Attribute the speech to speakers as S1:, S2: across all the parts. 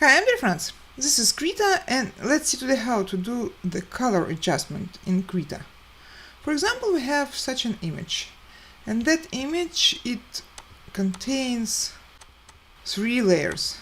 S1: Hi, I'm dear friends. This is Krita, and let's see today how to do the color adjustment in Krita. For example, we have such an image, and that image it contains 3 layers: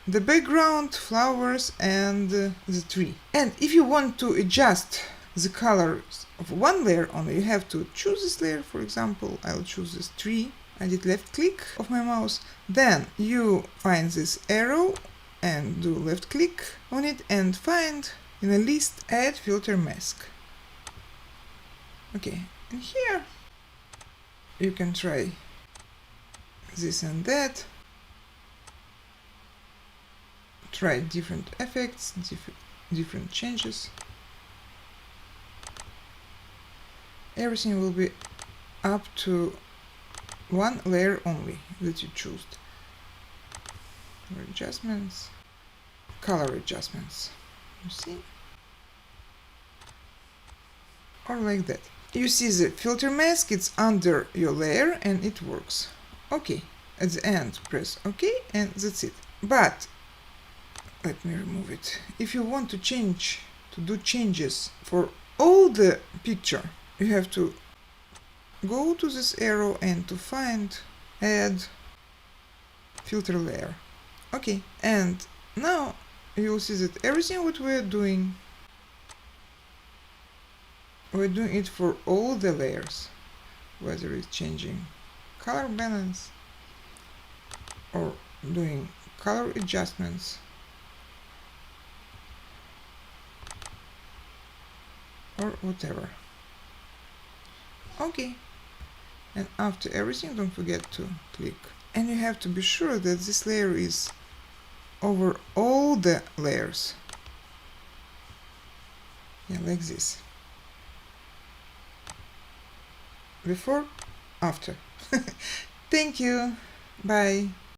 S1: the background, flowers, and the tree. And if you want to adjust the colors of one layer only, you have to choose this layer. For example, I'll choose this tree. I did left click of my mouse. Then you find this arrow and do left click on it and find in a list add filter mask. Okay, and here you can try this and that, try different effects, different changes. Everything will be up to one layer only that you choose. Adjustments, color adjustments, you see, or like that. You see the filter mask, it's under your layer and it works. Okay, at the end press OK and that's it. But let me remove it. If you want to do changes for all the picture, you have to go to this arrow and to find add filter layer. Okay, and now you'll see that everything what we're doing it for all the layers, whether it's changing color balance or doing color adjustments or whatever. Okay, and after everything, don't forget to click, and you have to be sure that this layer is over all the layers. Yeah, like this. Before, after. Thank you. Bye.